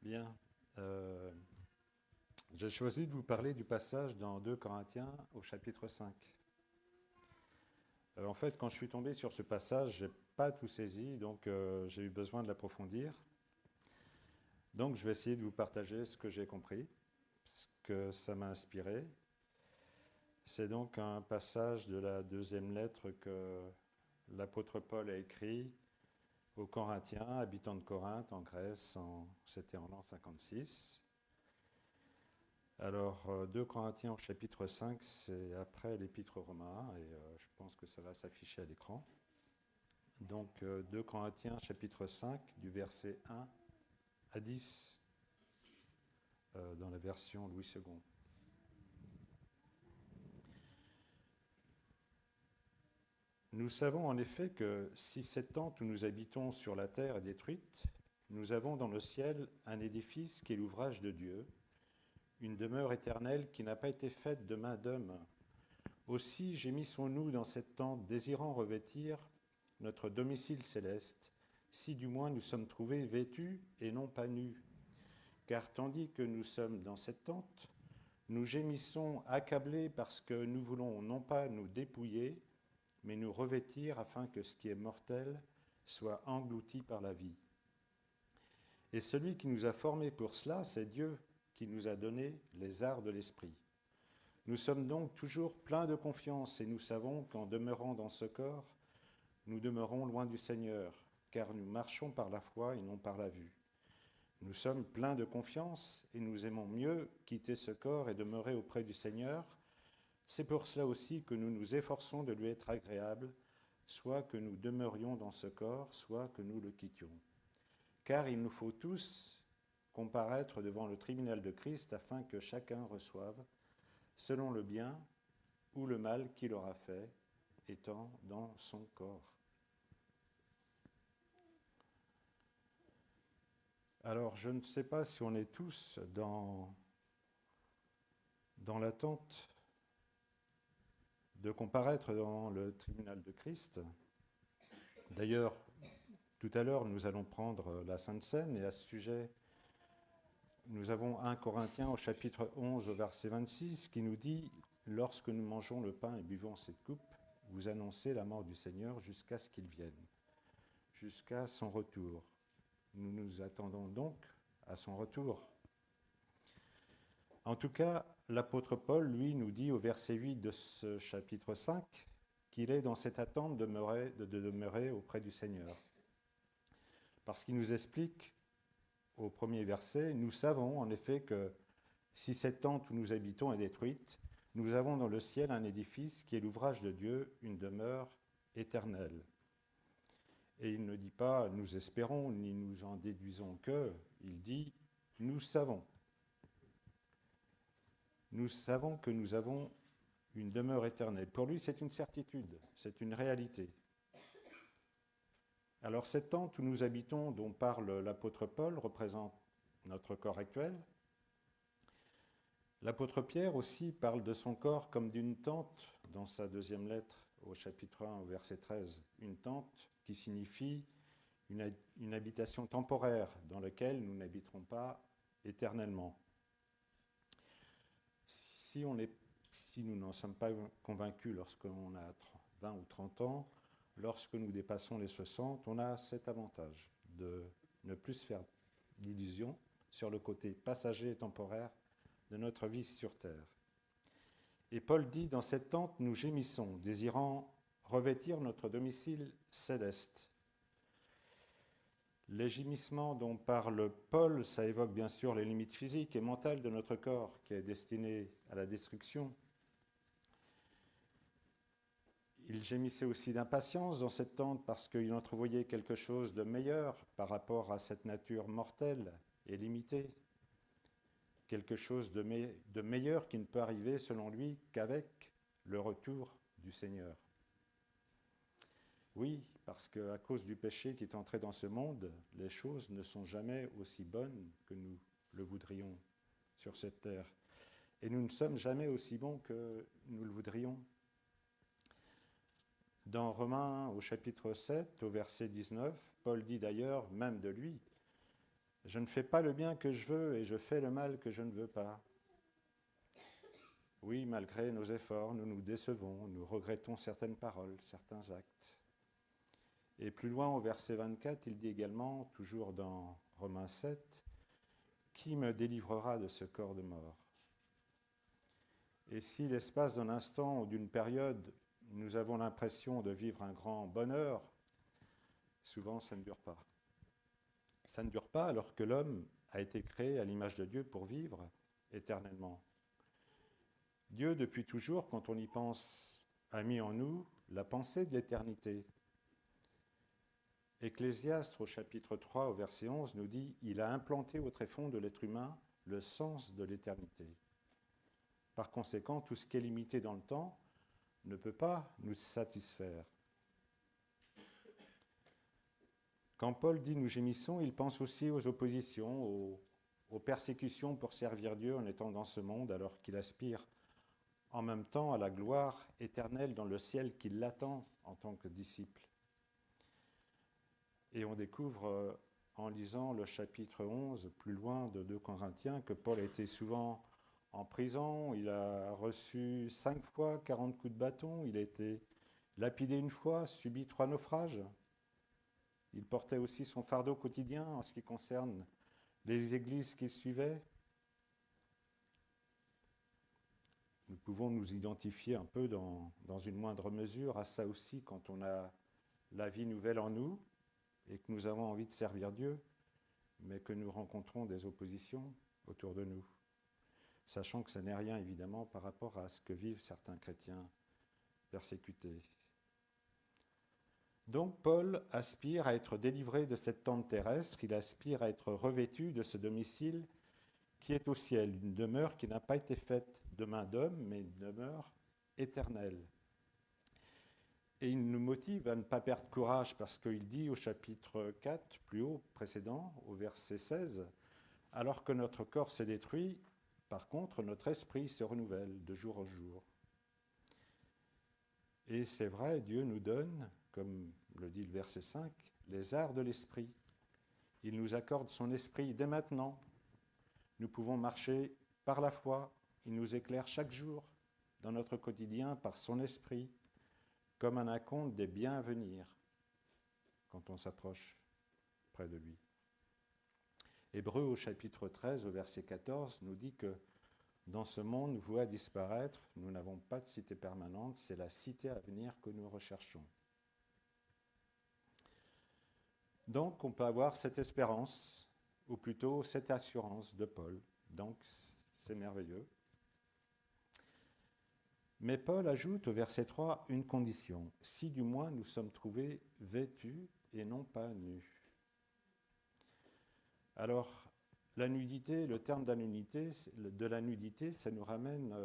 Bien. Euh, j'ai choisi de vous parler du passage dans 2 Corinthiens au chapitre 5. En fait, quand je suis tombé sur ce passage, je n'ai pas tout saisi, donc j'ai eu besoin de l'approfondir. Donc je vais essayer de vous partager ce que j'ai compris, ce que ça m'a inspiré. C'est donc un passage de la deuxième lettre que l'apôtre Paul a écrit aux Corinthiens, habitants de Corinthe, en Grèce, c'était en l'an 56. Alors, 2 Corinthiens au chapitre 5, c'est après l'épître aux Romains, et je pense que ça va s'afficher à l'écran. Donc, 2 Corinthiens chapitre 5, du verset 1 à 10, dans la version Louis II. Nous savons en effet que si cette tente où nous habitons sur la terre est détruite, nous avons dans le ciel un édifice qui est l'ouvrage de Dieu, une demeure éternelle qui n'a pas été faite de main d'homme. Aussi gémissons-nous dans cette tente, désirant revêtir notre domicile céleste, si du moins nous sommes trouvés vêtus et non pas nus. Car tandis que nous sommes dans cette tente, nous gémissons accablés parce que nous voulons non pas nous dépouiller, mais nous revêtir afin que ce qui est mortel soit englouti par la vie. Et celui qui nous a formés pour cela, c'est Dieu qui nous a donné les arts de l'esprit. Nous sommes donc toujours pleins de confiance et nous savons qu'en demeurant dans ce corps, nous demeurons loin du Seigneur, car nous marchons par la foi et non par la vue. Nous sommes pleins de confiance et nous aimons mieux quitter ce corps et demeurer auprès du Seigneur. C'est pour cela aussi que nous nous efforçons de lui être agréables, soit que nous demeurions dans ce corps, soit que nous le quittions. Car il nous faut tous comparaître devant le tribunal de Christ afin que chacun reçoive, selon le bien ou le mal qu'il aura fait, étant dans son corps. Alors, je ne sais pas si on est tous dans l'attente de comparaître devant le tribunal de Christ. D'ailleurs, tout à l'heure, nous allons prendre la Sainte Seine, et à ce sujet, nous avons 1 Corinthiens au chapitre 11, au verset 26, qui nous dit « Lorsque nous mangeons le pain et buvons cette coupe, vous annoncez la mort du Seigneur jusqu'à ce qu'il vienne, jusqu'à son retour. » Nous nous attendons donc à son retour. En tout cas, l'apôtre Paul, lui, nous dit au verset 8 de ce chapitre 5 qu'il est dans cette attente de demeurer auprès du Seigneur. Parce qu'il nous explique au premier verset, nous savons en effet que si cette tente où nous habitons est détruite, nous avons dans le ciel un édifice qui est l'ouvrage de Dieu, une demeure éternelle. Et il ne dit pas nous espérons, ni nous en déduisons que, il dit nous savons. Nous savons que nous avons une demeure éternelle. Pour lui, c'est une certitude, c'est une réalité. Alors cette tente où nous habitons, dont parle l'apôtre Paul, représente notre corps actuel. L'apôtre Pierre aussi parle de son corps comme d'une tente dans sa deuxième lettre au chapitre 1 au verset 13. Une tente qui signifie une habitation temporaire dans laquelle nous n'habiterons pas éternellement. Si nous n'en sommes pas convaincus lorsqu'on a 20 ou 30 ans, lorsque nous dépassons les 60, on a cet avantage de ne plus se faire d'illusions sur le côté passager et temporaire de notre vie sur terre. Et Paul dit, dans cette tente, nous gémissons, désirant revêtir notre domicile céleste. Les gémissements dont parle Paul, ça évoque bien sûr les limites physiques et mentales de notre corps qui est destiné à la destruction. Il gémissait aussi d'impatience dans cette tente parce qu'il entrevoyait quelque chose de meilleur par rapport à cette nature mortelle et limitée. Quelque chose de meilleur qui ne peut arriver, selon lui, qu'avec le retour du Seigneur. Oui, parce qu'à cause du péché qui est entré dans ce monde, les choses ne sont jamais aussi bonnes que nous le voudrions sur cette terre. Et nous ne sommes jamais aussi bons que nous le voudrions. Dans Romains, au chapitre 7, au verset 19, Paul dit d'ailleurs, même de lui, Je ne fais pas le bien que je veux et je fais le mal que je ne veux pas. Oui, malgré nos efforts, nous nous décevons, nous regrettons certaines paroles, certains actes. Et plus loin, au verset 24, il dit également, toujours dans Romains 7, « Qui me délivrera de ce corps de mort ?» Et si l'espace d'un instant ou d'une période, nous avons l'impression de vivre un grand bonheur, souvent ça ne dure pas. Ça ne dure pas alors que l'homme a été créé à l'image de Dieu pour vivre éternellement. Dieu, depuis toujours, quand on y pense, a mis en nous la pensée de l'éternité. Ecclésiaste, au chapitre 3, au verset 11, nous dit « Il a implanté au tréfonds de l'être humain le sens de l'éternité. » Par conséquent, tout ce qui est limité dans le temps ne peut pas nous satisfaire. Quand Paul dit « nous gémissons », il pense aussi aux oppositions, aux persécutions pour servir Dieu en étant dans ce monde, alors qu'il aspire en même temps à la gloire éternelle dans le ciel qui l'attend en tant que disciple. Et on découvre en lisant le chapitre 11, plus loin de 2 Corinthiens, que Paul a été souvent en prison, il a reçu 5 fois 40 coups de bâton, il a été lapidé une fois, subi 3 naufrages. Il portait aussi son fardeau quotidien en ce qui concerne les églises qu'il suivait. Nous pouvons nous identifier un peu dans une moindre mesure à ça aussi quand on a la vie nouvelle en nous et que nous avons envie de servir Dieu, mais que nous rencontrons des oppositions autour de nous. Sachant que ce n'est rien, évidemment, par rapport à ce que vivent certains chrétiens persécutés. Donc, Paul aspire à être délivré de cette tente terrestre, il aspire à être revêtu de ce domicile qui est au ciel, une demeure qui n'a pas été faite de main d'homme, mais une demeure éternelle. Et il nous motive à ne pas perdre courage, parce qu'il dit au chapitre 4, plus haut, précédent, au verset 16, « Alors que notre corps s'est détruit, par contre, notre esprit se renouvelle de jour en jour. » Et c'est vrai, Dieu nous donne, comme le dit le verset 5, les arts de l'esprit. Il nous accorde son esprit dès maintenant. Nous pouvons marcher par la foi. Il nous éclaire chaque jour dans notre quotidien par son esprit, comme un acompte des biens à venir quand on s'approche près de lui. Hébreux au chapitre 13, au verset 14, nous dit que dans ce monde voué à disparaître, nous n'avons pas de cité permanente, c'est la cité à venir que nous recherchons. Donc on peut avoir cette espérance, ou plutôt cette assurance de Paul. Donc c'est merveilleux. Mais Paul ajoute au verset 3 une condition, « Si du moins nous sommes trouvés vêtus et non pas nus. » Alors, la nudité, le terme de la nudité, ça nous ramène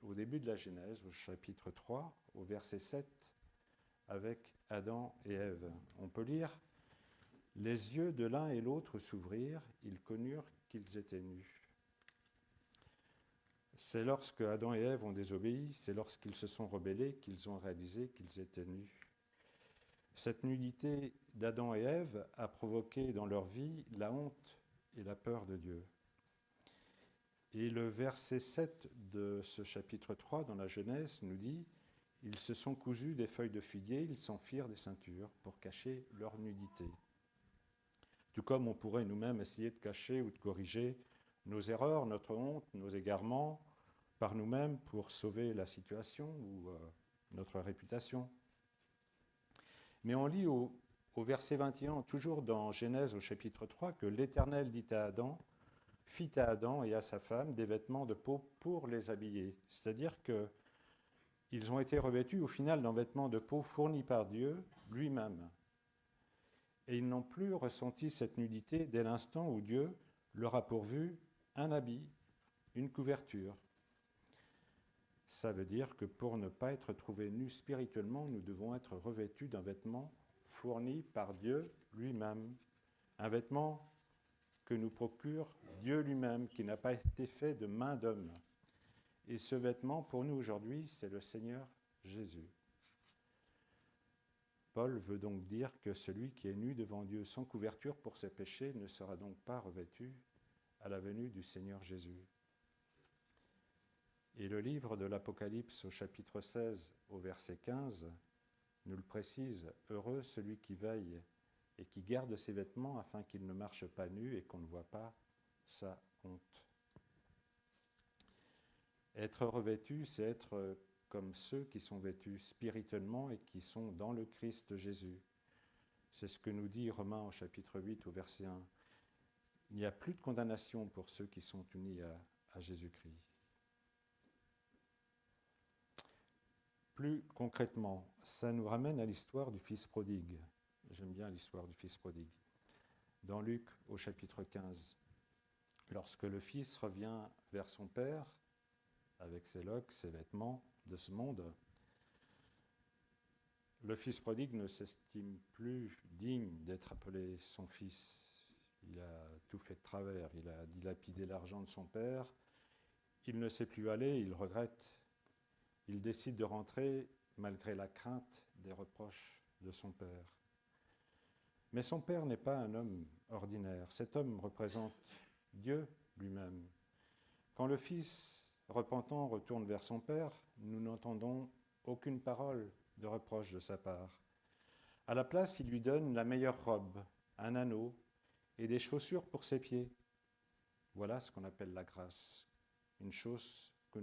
au début de la Genèse, au chapitre 3, au verset 7, avec Adam et Ève. On peut lire « Les yeux de l'un et l'autre s'ouvrirent, ils connurent qu'ils étaient nus. » C'est lorsque Adam et Ève ont désobéi, c'est lorsqu'ils se sont rebellés qu'ils ont réalisé qu'ils étaient nus. Cette nudité d'Adam et Ève a provoqué dans leur vie la honte et la peur de Dieu. Et le verset 7 de ce chapitre 3 dans la Genèse nous dit « Ils se sont cousus des feuilles de figuier, ils s'en firent des ceintures pour cacher leur nudité. » Tout comme on pourrait nous-mêmes essayer de cacher ou de corriger nos erreurs, notre honte, nos égarements, par nous-mêmes pour sauver la situation ou notre réputation. Mais on lit au verset 21, toujours dans Genèse au chapitre 3, que l'Éternel dit à Adam, fit à Adam et à sa femme des vêtements de peau pour les habiller. C'est-à-dire qu'ils ont été revêtus au final d'un vêtement de peau fourni par Dieu lui-même. Et ils n'ont plus ressenti cette nudité dès l'instant où Dieu leur a pourvu un habit, une couverture. Ça veut dire que pour ne pas être trouvés nus spirituellement, nous devons être revêtus d'un vêtement fourni par Dieu lui-même. Un vêtement que nous procure Dieu lui-même, qui n'a pas été fait de main d'homme. Et ce vêtement, pour nous aujourd'hui, c'est le Seigneur Jésus. Paul veut donc dire que celui qui est nu devant Dieu sans couverture pour ses péchés ne sera donc pas revêtu à la venue du Seigneur Jésus. Et le livre de l'Apocalypse au chapitre 16 au verset 15 nous le précise, « Heureux celui qui veille et qui garde ses vêtements afin qu'il ne marche pas nu et qu'on ne voit pas sa honte. » Être revêtu, c'est être comme ceux qui sont vêtus spirituellement et qui sont dans le Christ Jésus. C'est ce que nous dit Romains au chapitre 8 au verset 1. Il n'y a plus de condamnation pour ceux qui sont unis à Jésus-Christ. Plus concrètement, ça nous ramène à l'histoire du Fils prodigue. J'aime bien l'histoire du Fils prodigue. Dans Luc au chapitre 15, lorsque le Fils revient vers son Père, avec ses loques, ses vêtements de ce monde, le Fils prodigue ne s'estime plus digne d'être appelé son fils. Il a tout fait de travers, il a dilapidé l'argent de son père, il ne sait plus aller, il regrette. Il décide de rentrer malgré la crainte des reproches de son père. Mais son père n'est pas un homme ordinaire, cet homme représente Dieu lui-même. Quand le fils repentant retourne vers son père, nous n'entendons aucune parole de reproche de sa part. À la place, il lui donne la meilleure robe, un anneau et des chaussures pour ses pieds. Voilà ce qu'on appelle la grâce, une chose que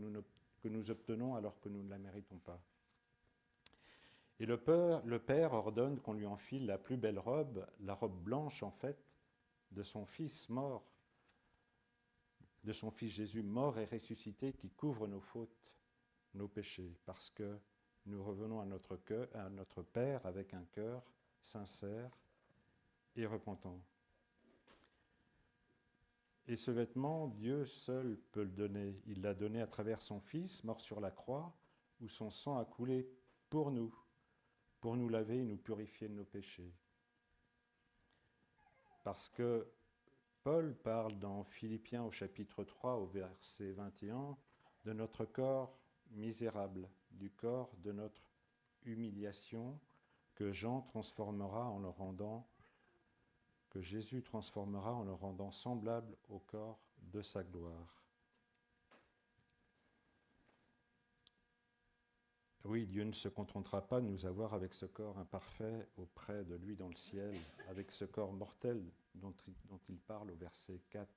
nous obtenons alors que nous ne la méritons pas. Et le père ordonne qu'on lui enfile la plus belle robe, la robe blanche en fait, de son fils mort, de son Fils Jésus mort et ressuscité qui couvre nos fautes, nos péchés, parce que nous revenons à notre Père avec un cœur sincère et repentant. Et ce vêtement, Dieu seul peut le donner. Il l'a donné à travers son Fils, mort sur la croix, où son sang a coulé pour nous laver et nous purifier de nos péchés. Parce que Paul parle dans Philippiens au chapitre 3, au verset 21, de notre corps misérable, du corps de notre humiliation que Jésus transformera en le rendant semblable au corps de sa gloire. Oui, Dieu ne se contentera pas de nous avoir avec ce corps imparfait auprès de lui dans le ciel, avec ce corps mortel dont il parle au verset 4.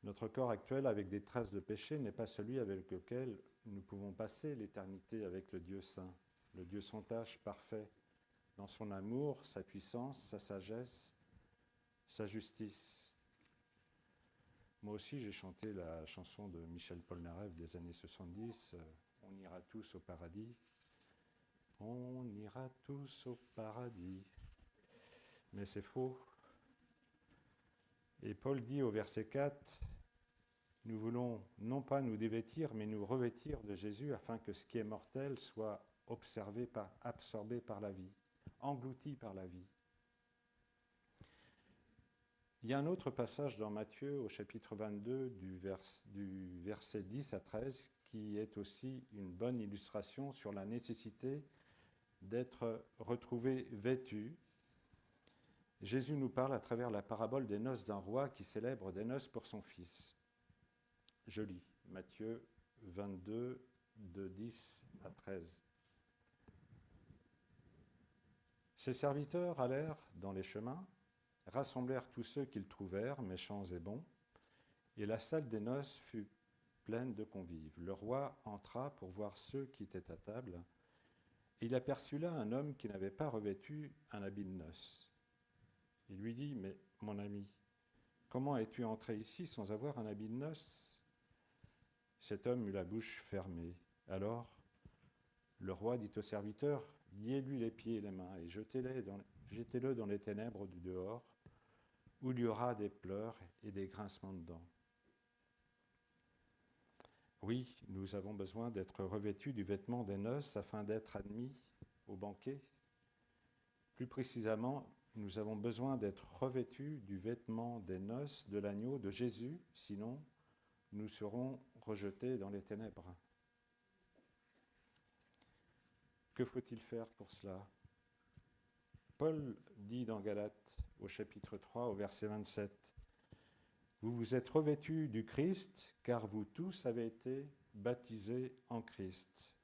Notre corps actuel, avec des traces de péché, n'est pas celui avec lequel nous pouvons passer l'éternité avec le Dieu saint, le Dieu sans tache, parfait, dans son amour, sa puissance, sa sagesse, sa justice. Moi aussi, j'ai chanté la chanson de Michel Polnareff des années 70, « On ira tous au paradis ». On ira tous au paradis. Mais c'est faux. Et Paul dit au verset 4, « Nous voulons non pas nous dévêtir, mais nous revêtir de Jésus afin que ce qui est mortel soit absorbé par la vie, englouti par la vie. » Il y a un autre passage dans Matthieu au chapitre 22 du verset 10 à 13 qui est aussi une bonne illustration sur la nécessité d'être retrouvé vêtu. Jésus nous parle à travers la parabole des noces d'un roi qui célèbre des noces pour son fils. Je lis Matthieu 22 de 10 à 13. Ses serviteurs allèrent dans les chemins, rassemblèrent tous ceux qu'ils trouvèrent, méchants et bons, et la salle des noces fut pleine de convives. Le roi entra pour voir ceux qui étaient à table, et il aperçut là un homme qui n'avait pas revêtu un habit de noces. Il lui dit, « Mais mon ami, comment es-tu entré ici sans avoir un habit de noces ?» Cet homme eut la bouche fermée. Alors, le roi dit au serviteur, « Liez-lui les pieds et les mains et jetez-le dans les ténèbres du dehors, où il y aura des pleurs et des grincements de dents. » Oui, nous avons besoin d'être revêtus du vêtement des noces afin d'être admis au banquet. Plus précisément, nous avons besoin d'être revêtus du vêtement des noces de l'agneau de Jésus, sinon nous serons rejetés dans les ténèbres. Que faut-il faire pour cela? Paul dit dans Galates, au chapitre 3, au verset 27, « Vous vous êtes revêtus du Christ, car vous tous avez été baptisés en Christ. »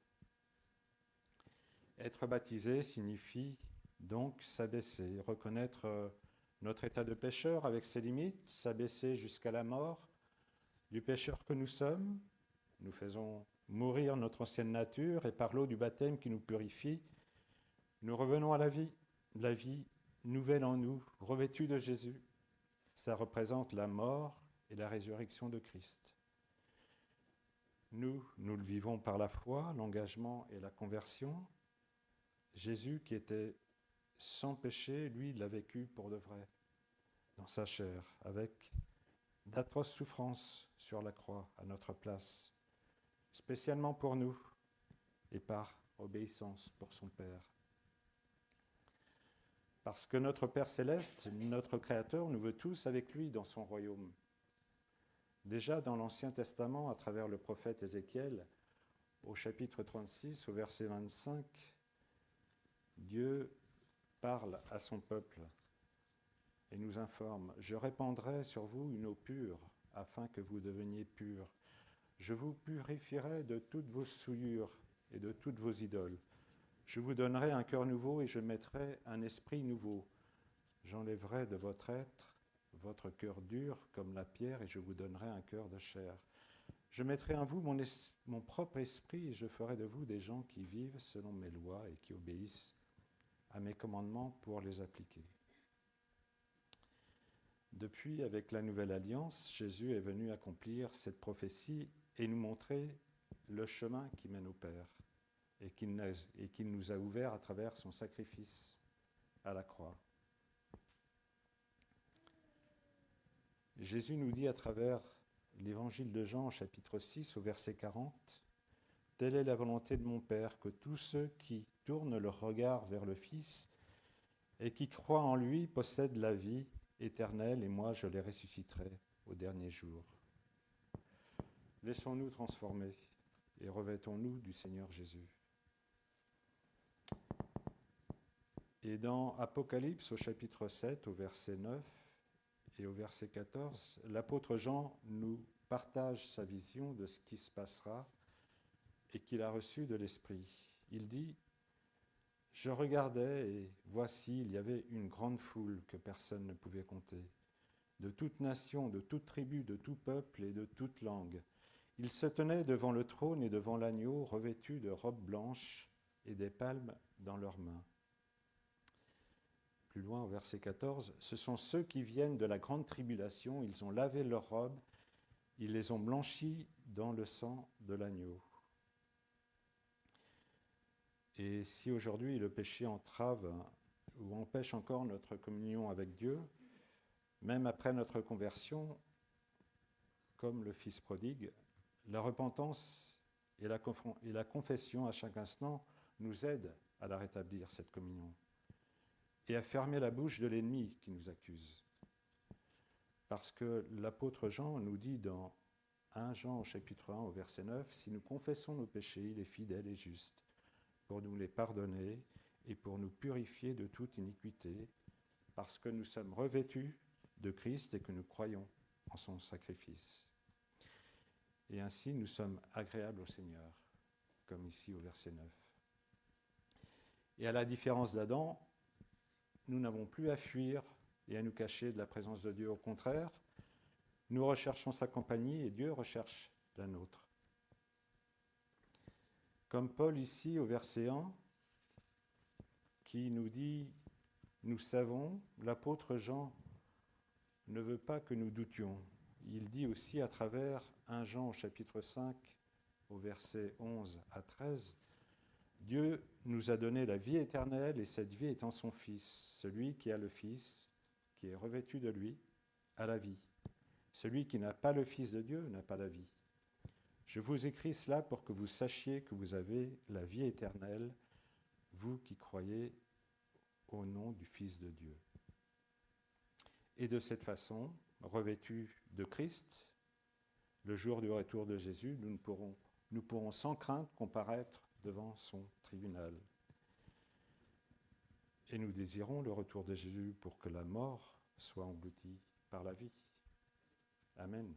Être baptisé signifie donc s'abaisser, reconnaître notre état de pécheur avec ses limites, s'abaisser jusqu'à la mort du pécheur que nous sommes. Nous faisons mourir notre ancienne nature et par l'eau du baptême qui nous purifie, nous revenons à la vie nouvelle en nous, revêtue de Jésus. Ça représente la mort et la résurrection de Christ. Nous le vivons par la foi, l'engagement et la conversion. Jésus, qui était sans péché, lui, l'a vécu pour de vrai, dans sa chair, avec d'atroces souffrances sur la croix à notre place, spécialement pour nous et par obéissance pour son Père. Parce que notre Père céleste, notre Créateur, nous veut tous avec lui dans son royaume. Déjà dans l'Ancien Testament, à travers le prophète Ézéchiel, au chapitre 36, au verset 25, Dieu parle à son peuple et nous informe « Je répandrai sur vous une eau pure, afin que vous deveniez purs. Je vous purifierai de toutes vos souillures et de toutes vos idoles. Je vous donnerai un cœur nouveau et je mettrai un esprit nouveau. J'enlèverai de votre être votre cœur dur comme la pierre et je vous donnerai un cœur de chair. Je mettrai en vous mon propre esprit et je ferai de vous des gens qui vivent selon mes lois et qui obéissent à mes commandements pour les appliquer. » Depuis, avec la Nouvelle Alliance, Jésus est venu accomplir cette prophétie et nous montrer le chemin qui mène au Père et qu'il nous a ouvert à travers son sacrifice à la croix. Jésus nous dit à travers l'Évangile de Jean, chapitre 6, au verset 40, « Telle est la volonté de mon Père, que tous ceux qui tournent leur regard vers le Fils et qui croient en lui possèdent la vie éternelle, et moi je les ressusciterai au dernier jour. » Laissons-nous transformer et revêtons-nous du Seigneur Jésus. Et dans Apocalypse, au chapitre 7, au verset 9 et au verset 14, l'apôtre Jean nous partage sa vision de ce qui se passera et qu'il a reçu de l'Esprit. Il dit « Je regardais et voici, il y avait une grande foule que personne ne pouvait compter, de toute nation, de toute tribu, de tout peuple et de toute langue. Ils se tenaient devant le trône et devant l'agneau, revêtus de robes blanches et des palmes dans leurs mains. » Plus loin, au verset 14, « Ce sont ceux qui viennent de la grande tribulation, ils ont lavé leurs robes, ils les ont blanchis dans le sang de l'agneau. » Et si aujourd'hui le péché entrave ou empêche encore notre communion avec Dieu, même après notre conversion, comme le Fils prodigue, la repentance et la confession à chaque instant nous aident à la rétablir, cette communion, et à fermer la bouche de l'ennemi qui nous accuse. Parce que l'apôtre Jean nous dit dans 1 Jean au chapitre 1 au verset 9, « Si nous confessons nos péchés, il est fidèle et juste pour nous les pardonner et pour nous purifier de toute iniquité, parce que nous sommes revêtus de Christ et que nous croyons en son sacrifice. Et ainsi nous sommes agréables au Seigneur, comme ici au verset 9. Et à la différence d'Adam, nous n'avons plus à fuir et à nous cacher de la présence de Dieu. Au contraire, nous recherchons sa compagnie et Dieu recherche la nôtre. Comme Paul ici au verset 1, qui nous dit « Nous savons », l'apôtre Jean ne veut pas que nous doutions. Il dit aussi à travers 1 Jean au chapitre 5, au verset 11 à 13, « Dieu nous a donné la vie éternelle et cette vie est en son Fils. Celui qui a le Fils, qui est revêtu de lui, a la vie. Celui qui n'a pas le Fils de Dieu n'a pas la vie. Je vous écris cela pour que vous sachiez que vous avez la vie éternelle, vous qui croyez au nom du Fils de Dieu. » Et de cette façon, revêtus de Christ, le jour du retour de Jésus, nous pourrons sans crainte comparaître devant son tribunal. Et nous désirons le retour de Jésus pour que la mort soit engloutie par la vie. Amen.